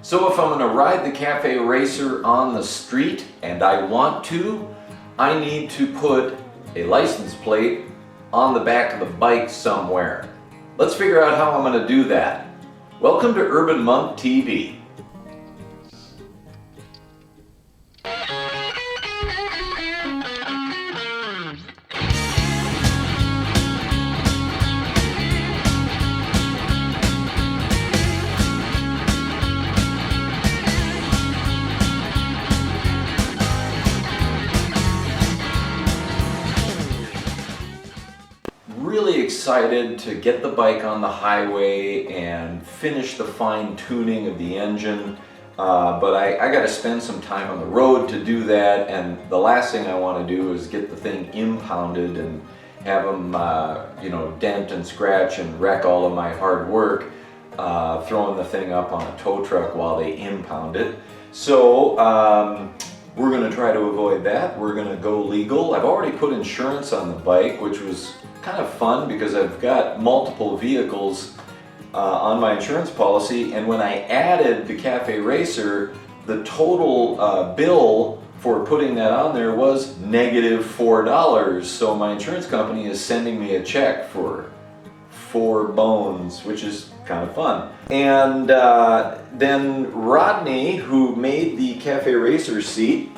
So if I'm going to ride the Cafe Racer on the street, and I want to, I need to put a license plate on the back of the bike somewhere. Let's figure out how I'm going to do that. Welcome to Urban Monk TV. Really excited to get the bike on the highway and finish the fine-tuning of the engine, but I got to spend some time on the road to do that, and the last thing I want to do is get the thing impounded and have them dent and scratch and wreck all of my hard work throwing the thing up on a tow truck while they impound it. So we're going to try to avoid that. We're going to go legal. I've already put insurance on the bike, which was kind of fun because I've got multiple vehicles on my insurance policy, and when I added the Cafe Racer, the total bill for putting that on there was -$4. So my insurance company is sending me a check for 4 bones, which is kind of fun. And then Rodney, who made the Cafe Racer seat,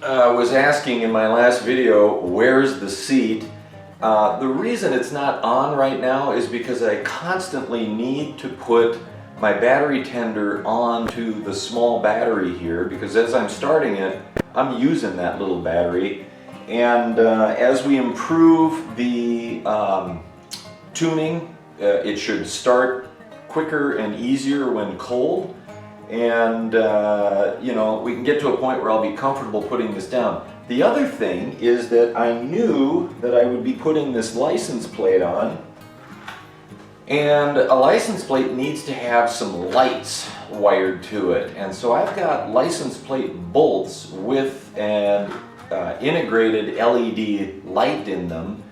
was asking in my last video, where's the seat? The reason it's not on right now is because I constantly need to put my battery tender onto the small battery here, because as I'm starting it, I'm using that little battery. And as we improve the tuning, it should start quicker and easier when cold. And we can get to a point where I'll be comfortable putting this down. The other thing is that I knew that I would be putting this license plate on, and a license plate needs to have some lights wired to it. And so I've got license plate bolts with an integrated LED light in them,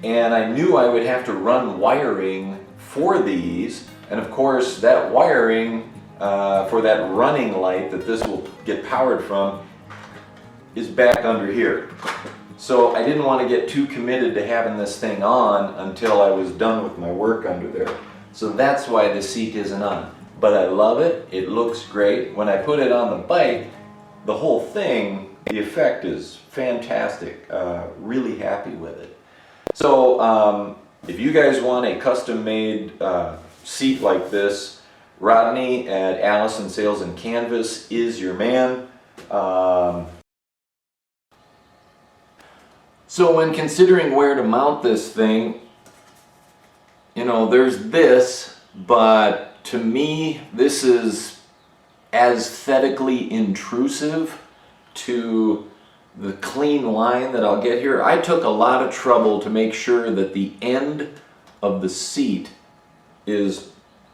and I knew I would have to run wiring for these, and of course that wiring for that running light that this will get powered from is back under here. So I didn't want to get too committed to having this thing on until I was done with my work under there. So that's why the seat isn't on. But I love it. It looks great. When I put it on the bike, the whole thing, the effect is fantastic. Really happy with it. So if you guys want a custom-made seat like this, Rodney at Allison Sales and Canvas is your man. So when considering where to mount this thing, there's this, but to me this is aesthetically intrusive to the clean line that I'll get here. I took a lot of trouble to make sure that the end of the seat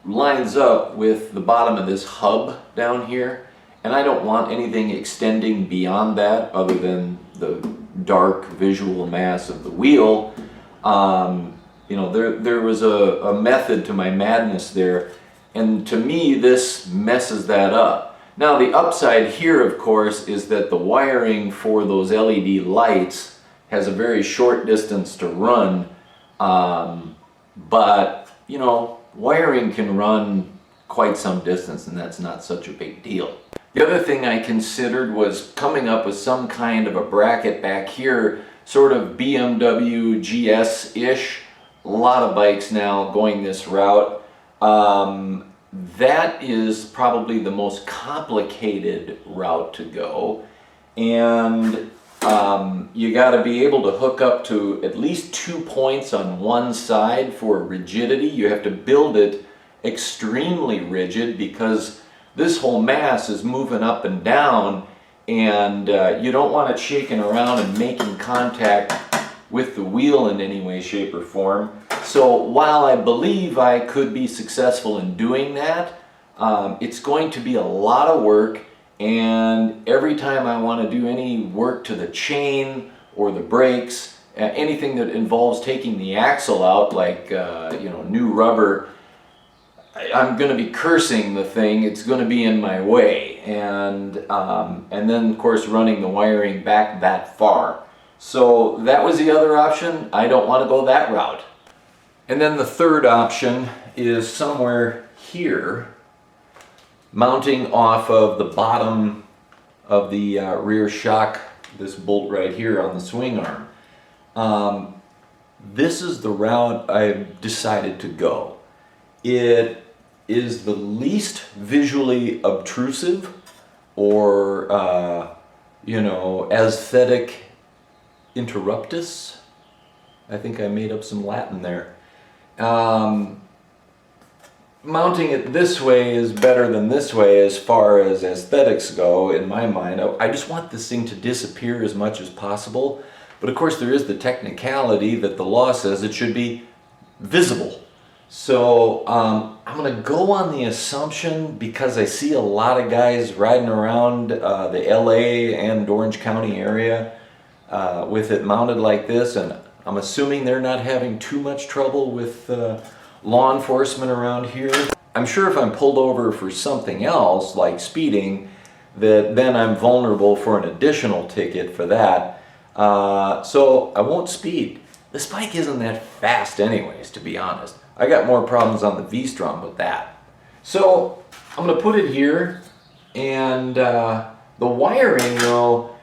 lines up with the bottom of this hub down here, and I don't want anything extending beyond that other than the dark visual mass of the wheel. There was a method to my madness there, and to me this messes that up. Now the upside here, of course, is that the wiring for those LED lights has a very short distance to run, but wiring can run quite some distance, and that's not such a big deal. The other thing I considered was coming up with some kind of a bracket back here, sort of BMW GS-ish. A lot of bikes now going this route. That is probably the most complicated route to go, and you got to be able to hook up to at least 2 points on one side for rigidity. You have to build it extremely rigid because this whole mass is moving up and down, and you don't want it shaking around and making contact with the wheel in any way, shape, or form. So while I believe I could be successful in doing that, it's going to be a lot of work, and every time I want to do any work to the chain or the brakes, anything that involves taking the axle out, like new rubber, I'm going to be cursing the thing. It's going to be in my way, and then of course running the wiring back that far. So that was the other option. I don't want to go that route. And then the third option is somewhere here, mounting off of the bottom of the rear shock, this bolt right here on the swing arm. This is the route I've decided to go. It is the least visually obtrusive or, you know, aesthetic interruptus. I think I made up some Latin there. Mounting it this way is better than this way as far as aesthetics go, in my mind. I just want this thing to disappear as much as possible. But of course there is the technicality that the law says it should be visible. So I'm going to go on the assumption, because I see a lot of guys riding around the LA and Orange County area with it mounted like this, and I'm assuming they're not having too much trouble with law enforcement around here. I'm sure if I'm pulled over for something else, like speeding, that then I'm vulnerable for an additional ticket for that. So I won't speed. This bike isn't that fast anyways, to be honest. I got more problems on the V-Strom with that. So I'm going to put it here, and the wiring though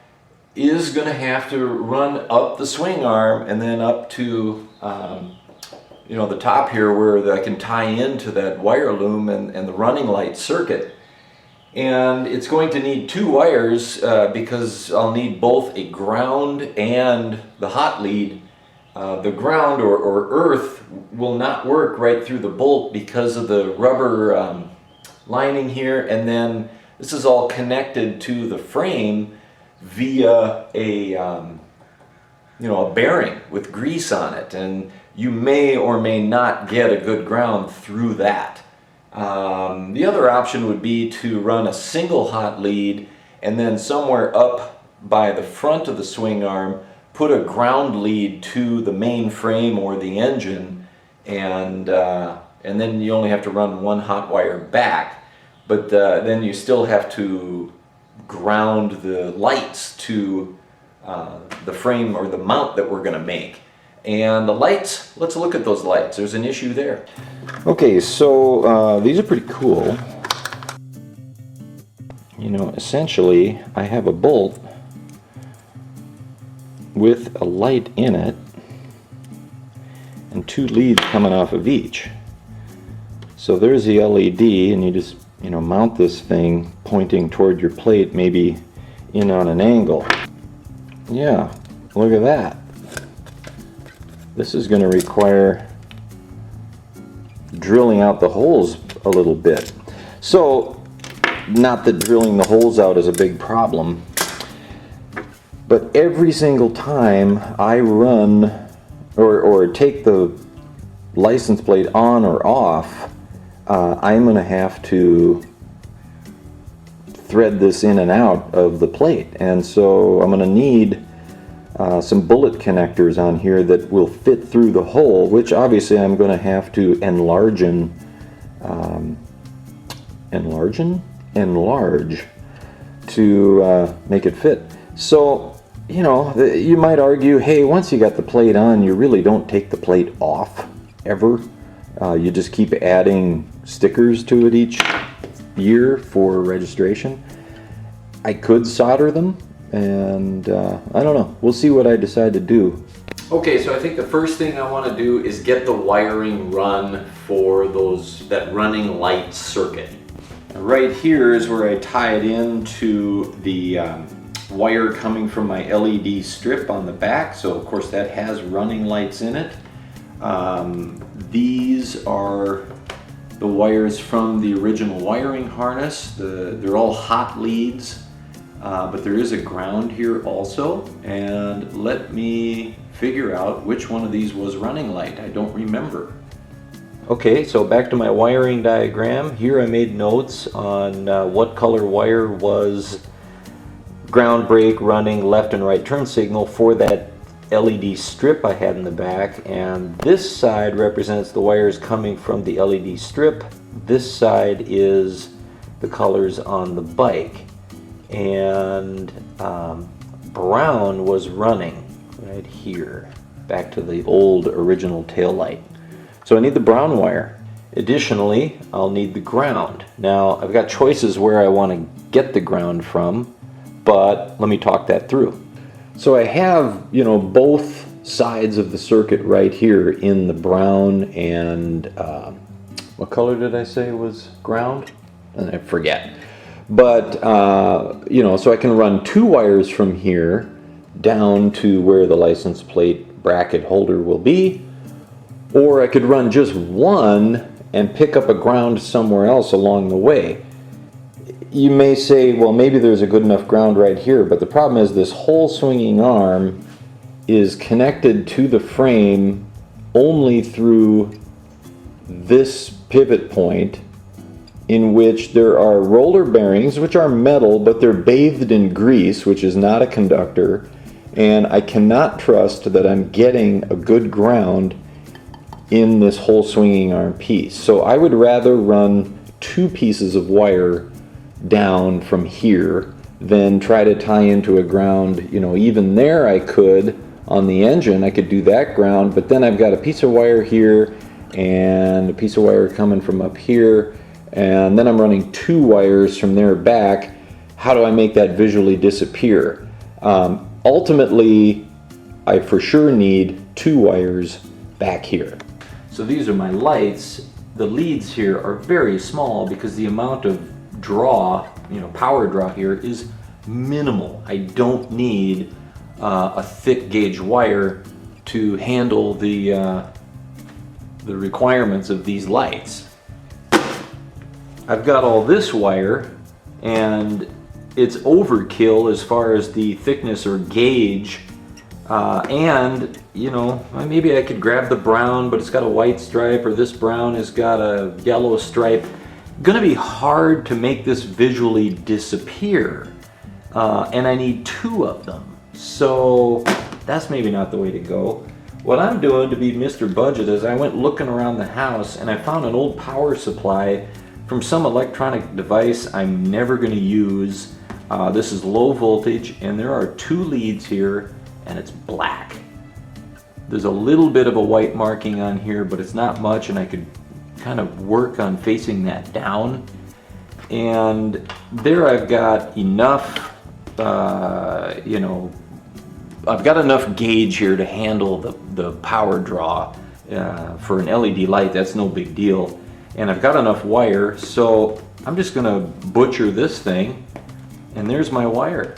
is going to have to run up the swing arm and then up to you know, the top here where I can tie into that wire loom and the running light circuit. And it's going to need two wires because I'll need both a ground and the hot lead. The ground or earth will not work right through the bolt because of the rubber lining here, and then this is all connected to the frame via a you know, a bearing with grease on it, and you may or may not get a good ground through that. The other option would be to run a single hot lead and then somewhere up by the front of the swing arm put a ground lead to the main frame or the engine, and then you only have to run one hot wire back, but then you still have to ground the lights to the frame or the mount that we're going to make. And the lights, let's look at those lights. There's an issue there. Okay, so these are pretty cool. You know, essentially I have a bolt with a light in it and two leads coming off of each. So there's the LED, and you just, you know, mount this thing pointing toward your plate, maybe in on an angle. Yeah, look at that. This is going to require drilling out the holes a little bit. So, not that drilling the holes out is a big problem, but every single time I run or take the license plate on or off, I'm going to have to thread this in and out of the plate, and so I'm going to need some bullet connectors on here that will fit through the hole, which obviously I'm going to have to enlarge to make it fit. So, you know, you might argue, hey, once you got the plate on, you really don't take the plate off ever. You just keep adding stickers to it each year for registration. I could solder them, and I don't know. We'll see what I decide to do. Okay, so I think the first thing I want to do is get the wiring run for that running light circuit. Right here is where I tie it into the wire coming from my LED strip on the back. So of course that has running lights in it. These are the wires from the original wiring harness. They're all hot leads, but there is a ground here also. And let me figure out which one of these was running light. I don't remember. Okay, so back to my wiring diagram. Here I made notes on what color wire was ground brake, running, left and right turn signal for that LED strip I had in the back, and this side represents the wires coming from the LED strip this side is the colors on the bike, and brown was running right here, back to the old original tail light. So I need the brown wire. Additionally, I'll need the ground. Now, I've got choices where I want to get the ground from, but let me talk that through. So I have, both sides of the circuit right here in the brown and, what color did I say was ground? And I forget. But, so I can run 2 wires from here down to where the license plate bracket holder will be, or I could run just 1 and pick up a ground somewhere else along the way. You may say, well, maybe there's a good enough ground right here, but the problem is this whole swinging arm is connected to the frame only through this pivot point, in which there are roller bearings, which are metal, but they're bathed in grease, which is not a conductor, and I cannot trust that I'm getting a good ground in this whole swinging arm piece. So I would rather run 2 pieces of wire down from here than try to tie into a ground. Even there I could, on the engine, I could do that ground, but then I've got a piece of wire here and a piece of wire coming from up here, and then I'm running 2 wires from there back. How do I make that visually disappear? Ultimately, I for sure need 2 wires back here. So these are my lights. The leads here are very small because the amount of draw, power draw here is minimal. I don't need a thick gauge wire to handle the requirements of these lights. I've got all this wire, and it's overkill as far as the thickness or gauge, and maybe I could grab the brown, but it's got a white stripe, or this brown has got a yellow stripe. Gonna be hard to make this visually disappear, and I need 2 of them, so that's maybe not the way to go. What I'm doing to be Mr. Budget is I went looking around the house and I found an old power supply from some electronic device I'm never going to use. This is low voltage, and there are 2 leads here, and it's black. There's a little bit of a white marking on here, but it's not much, and I could kind of work on facing that down. And there I've got enough, I've got enough gauge here to handle the power draw. For an LED light, that's no big deal. And I've got enough wire, so I'm just gonna butcher this thing, and there's my wire.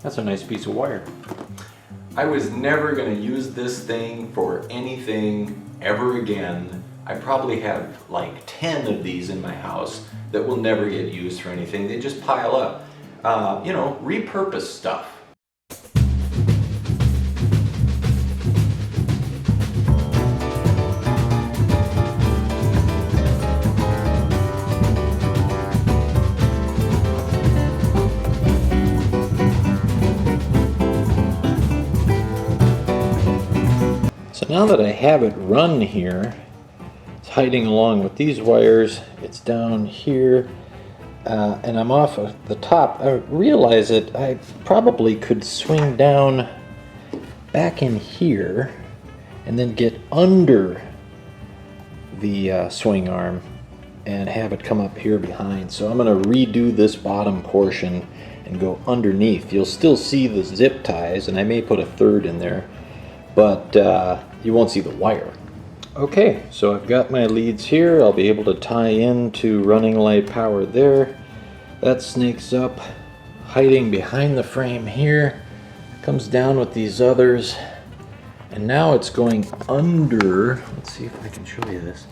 That's a nice piece of wire. I was never gonna use this thing for anything ever again. I probably have like 10 of these in my house that will never get used for anything. They just pile up. Repurpose stuff. So now that I have it run here, it's hiding along with these wires, it's down here, and I'm off of the top. I realize that I probably could swing down back in here and then get under the swing arm and have it come up here behind. So I'm going to redo this bottom portion and go underneath. You'll still see the zip ties, and I may put a third in there, but you won't see the wire. Okay, so I've got my leads here. I'll be able to tie into running light power there. That snakes up, hiding behind the frame here, comes down with these others, and now it's going under. Let's see if I can show you this.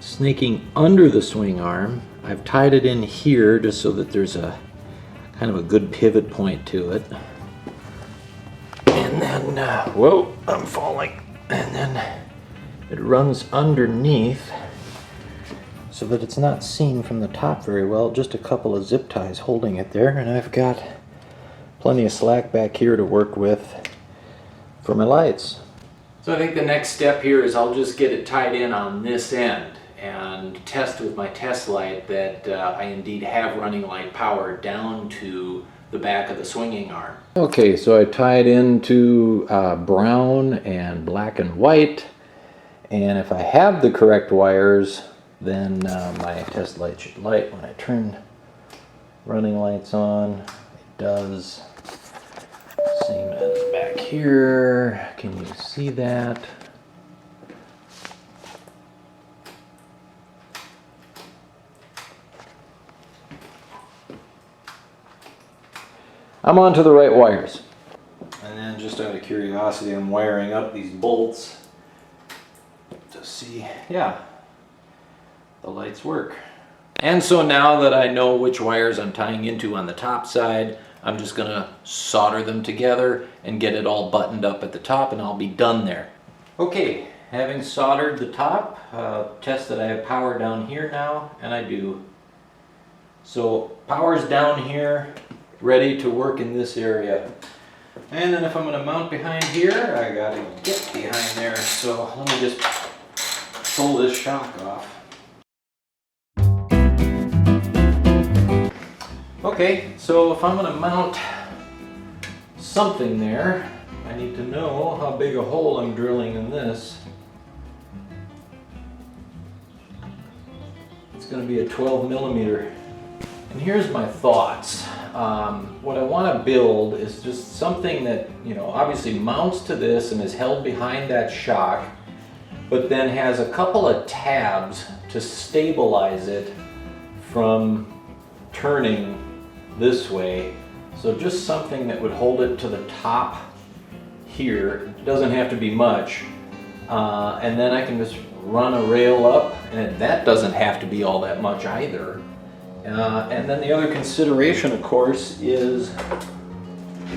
Snaking under the swing arm. I've tied it in here just so that there's a kind of a good pivot point to it. And then, whoa, I'm falling. And then it runs underneath so that it's not seen from the top very well. Just a couple of zip ties holding it there, and I've got plenty of slack back here to work with. for my lights. So I think the next step here is I'll just get it tied in on this end and test with my test light that I indeed have running light power down to the back of the swinging arm. Okay, so I tied into brown and black and white, and if I have the correct wires, then my test light should light when I turn running lights on. It does. Same as back here. Can you see that? I'm onto the right wires. And then just out of curiosity, I'm wiring up these bolts to see, yeah, the lights work. And so now that I know which wires I'm tying into on the top side, I'm just gonna solder them together and get it all buttoned up at the top, and I'll be done there. Okay, having soldered the top, test that I have power down here now, and I do. So power's down here, ready to work in this area. And then if I'm gonna mount behind here, I gotta get behind there. So let me just pull this shock off. Okay, so if I'm gonna mount something there, I need to know how big a hole I'm drilling in this. It's gonna be a 12 millimeter. And here's my thoughts. What I want to build is just something that, you know, obviously mounts to this and is held behind that shock, but then has a couple of tabs to stabilize it from turning this way. So just something that would hold it to the top here. It doesn't have to be much. And then I can just run a rail up, and that doesn't have to be all that much either. And then the other consideration, of course, is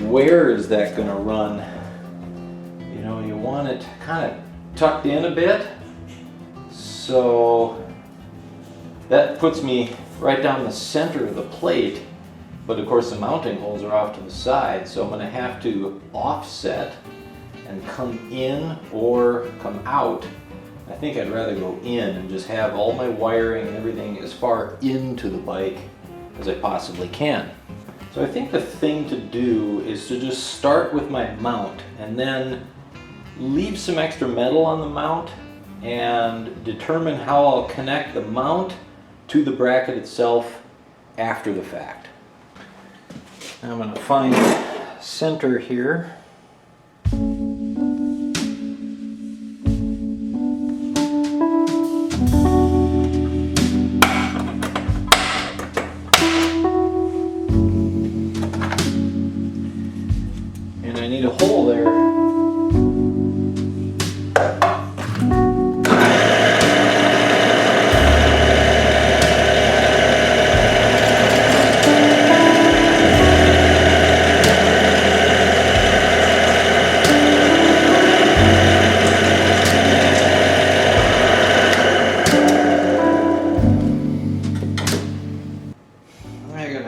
where is that going to run? You know, you want it kind of tucked in a bit. So that puts me right down the center of the plate. But of course the mounting holes are off to the side, so I'm going to have to offset and come in or come out. I think I'd rather go in and just have all my wiring and everything as far into the bike as I possibly can. So I think the thing to do is to just start with my mount and then leave some extra metal on the mount and determine how I'll connect the mount to the bracket itself after the fact. I'm going to find center here. And I need a hole there.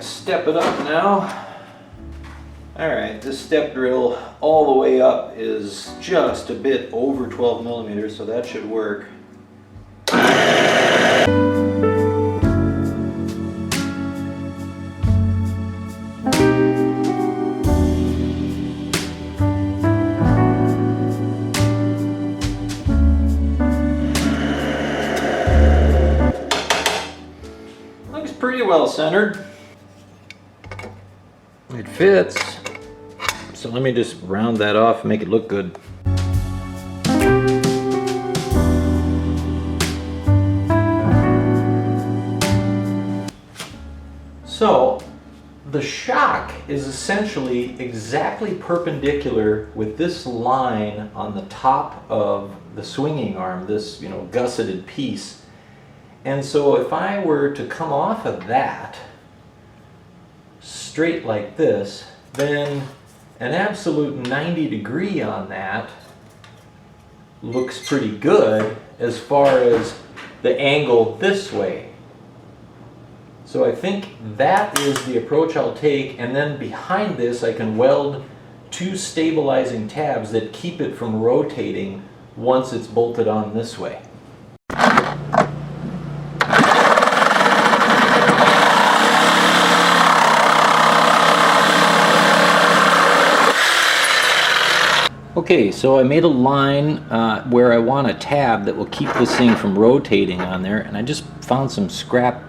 Step it up now. Alright, this step drill all the way up is just a bit over 12 millimeters, so that should work. Looks pretty well centered. It fits, so let me just round that off and make it look good. So the shock is essentially exactly perpendicular with this line on the top of the swinging arm, this, you know, gusseted piece. And so if I were to come off of that straight like this, then an absolute 90 degree on that looks pretty good as far as the angle this way. So I think that is the approach I'll take, and then behind this I can weld two stabilizing tabs that keep it from rotating once it's bolted on this way. Okay, so I made a line where I want a tab that will keep this thing from rotating on there, and I just found some scrap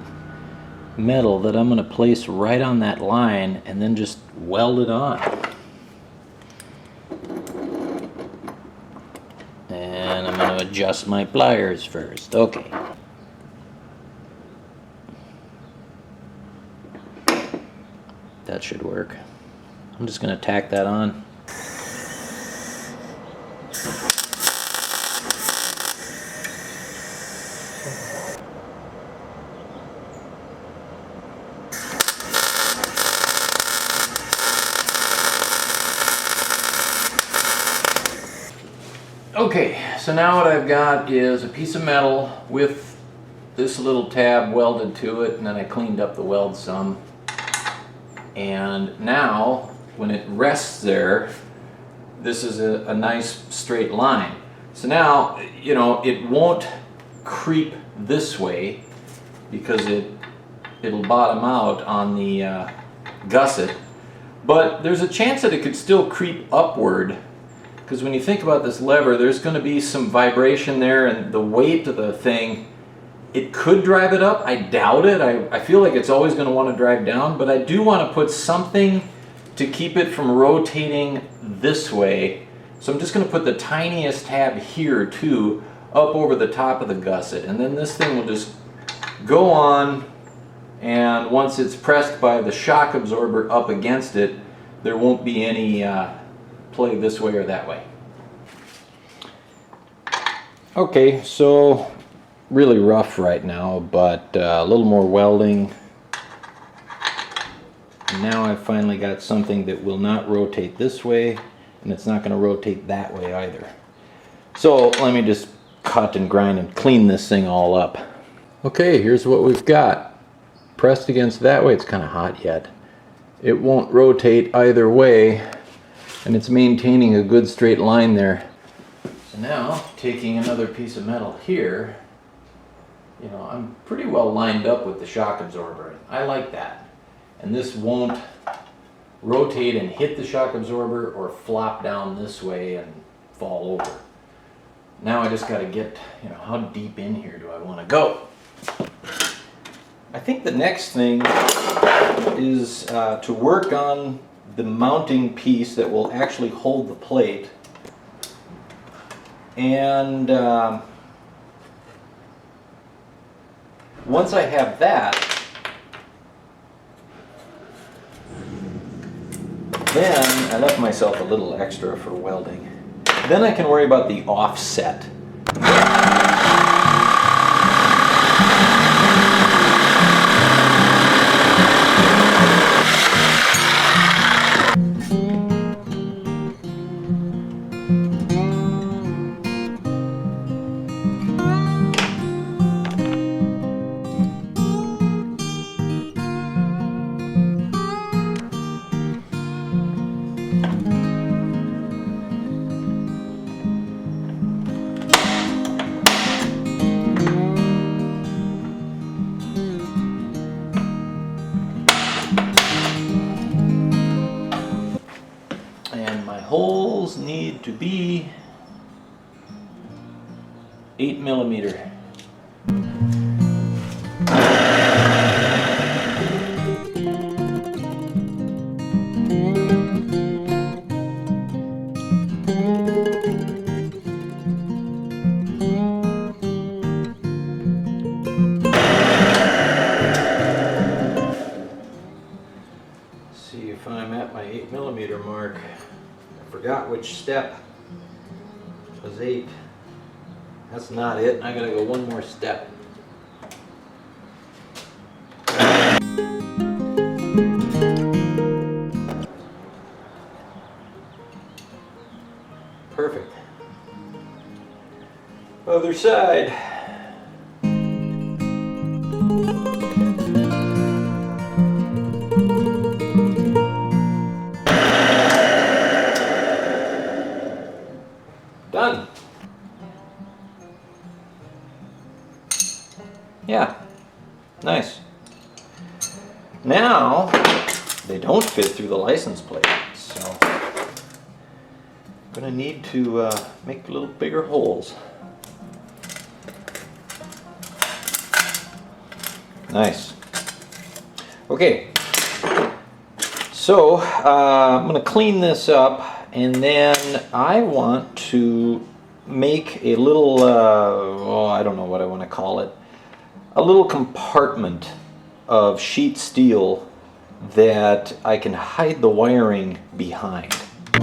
metal that I'm going to place right on that line and then just weld it on. And I'm going to adjust my pliers first. Okay. That should work. I'm just going to tack that on. Okay, so now what I've got is a piece of metal with this little tab welded to it, and then I cleaned up the weld some. And now, when it rests there, this is a nice straight line. So now, you know, it won't creep this way because it'll bottom out on the gusset. But there's a chance that it could still creep upward, because when you think about this lever, there's going to be some vibration there, and the weight of the thing, it could drive it up. I doubt it. I feel like it's always going to want to drive down, but I do want to put something to keep it from rotating this way. So I'm just going to put the tiniest tab here too, up over the top of the gusset, and then this thing will just go on, and once it's pressed by the shock absorber up against it, there won't be any play this way or that way. Okay, so really rough right now, but a little more welding. And now I've finally got something that will not rotate this way, and it's not going to rotate that way either. So let me just cut and grind and clean this thing all up. Okay, here's what we've got. Pressed against that way, it's kind of hot yet. It won't rotate either way, and it's maintaining a good straight line there. So now, taking another piece of metal here, you know, I'm pretty well lined up with the shock absorber. I like that. And this won't rotate and hit the shock absorber or flop down this way and fall over. Now I just got to get, you know, how deep in here do I want to go? I think the next thing is to work on the mounting piece that will actually hold the plate. And once I have that, then I left myself a little extra for welding. Then I can worry about the offset. Holes need to be 8mm. See if I'm at my 8mm mark. Forgot which step was 8. That's not it. I gotta go one more step. Perfect. Other side. Yeah, nice. Now, they don't fit through the license plate, so I'm gonna need to make a little bigger holes. Nice. Okay, so I'm gonna clean this up, and then I want to make a little, oh, I don't know what I want to call it, a little compartment of sheet steel that I can hide the wiring behind. I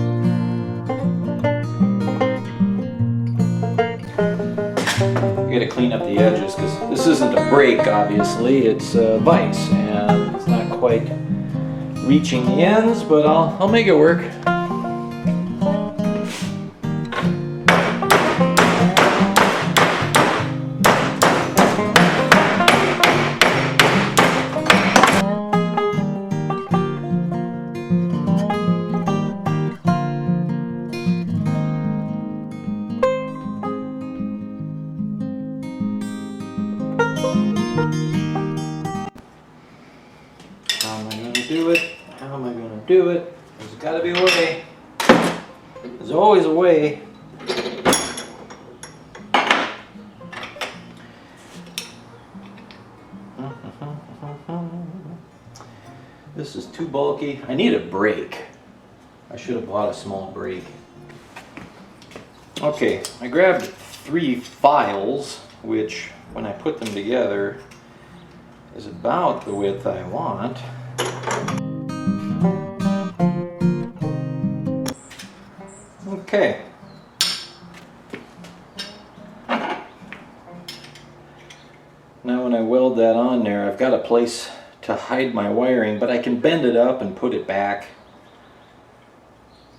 gotta clean up the edges because this isn't a brake, obviously, it's a vise, and it's not quite reaching the ends, but I'll make it work. How am I going to do it? How am I going to do it? There's got to be a way. There's always a way. This is too bulky. I need a brake. I should have bought a small brake. Okay, I grabbed 3 files, which when I put them together is about the width I want. Okay. Now when I weld that on there, I've got a place to hide my wiring, but I can bend it up and put it back.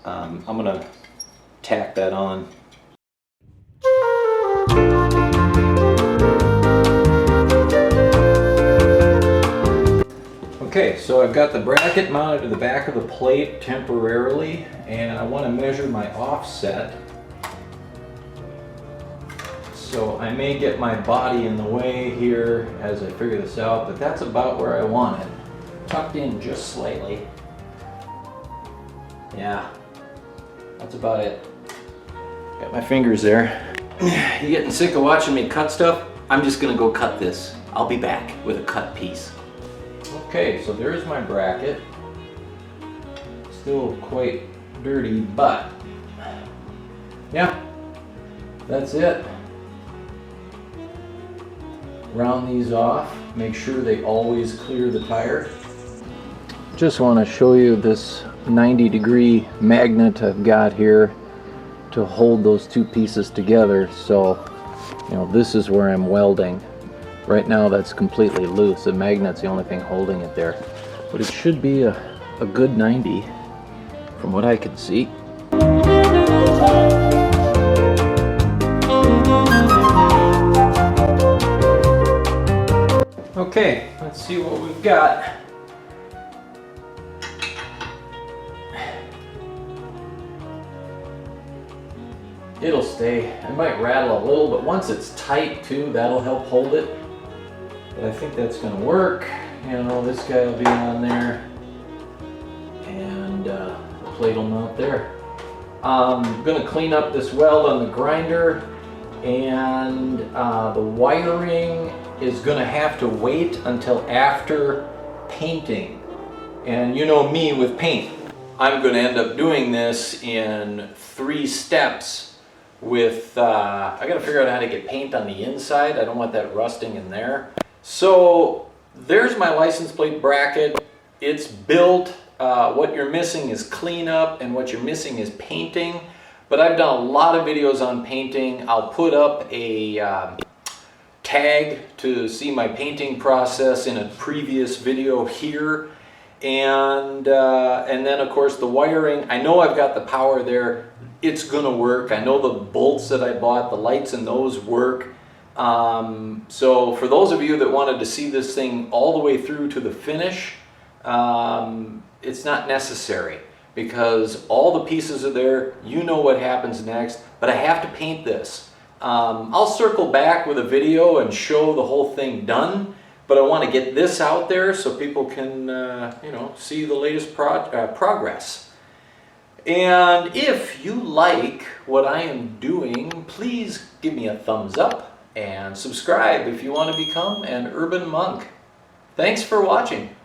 I'm gonna tack that on. Okay, so I've got the bracket mounted to the back of the plate temporarily, and I want to measure my offset. So I may get my body in the way here as I figure this out, but that's about where I want it. Tucked in just slightly. Yeah, that's about it. Got my fingers there. You getting sick of watching me cut stuff? I'm just gonna go cut this. I'll be back with a cut piece. Okay, so there's my bracket. Still quite dirty, but yeah, that's it. Round these off, make sure they always clear the tire. Just want to show you this 90-degree magnet I've got here to hold those two pieces together. So, you know, this is where I'm welding. Right now that's completely loose. The magnet's the only thing holding it there. But it should be a good 90 from what I can see. Okay, let's see what we've got. It'll stay. It might rattle a little, but once it's tight too, that'll help hold it. But I think that's gonna work. You know, this guy will be on there, and the plate will mount there. I'm gonna clean up this weld on the grinder, and the wiring is gonna have to wait until after painting. And you know me with paint. I'm gonna end up doing this in 3 steps with, I gotta figure out how to get paint on the inside. I don't want that rusting in there. So there's my license plate bracket. It's built. What you're missing is cleanup, and what you're missing is painting. But I've done a lot of videos on painting. I'll put up a tag to see my painting process in a previous video here. And then of course the wiring, I know I've got the power there. It's gonna work. I know the bolts that I bought, the lights in those work. So for those of you that wanted to see this thing all the way through to the finish, it's not necessary because all the pieces are there. You know what happens next, but I have to paint this. I'll circle back with a video and show the whole thing done, but I want to get this out there so people can, you know, see the latest progress. And if you like what I am doing, please give me a thumbs up and subscribe if you want to become an urban monk. Thanks for watching.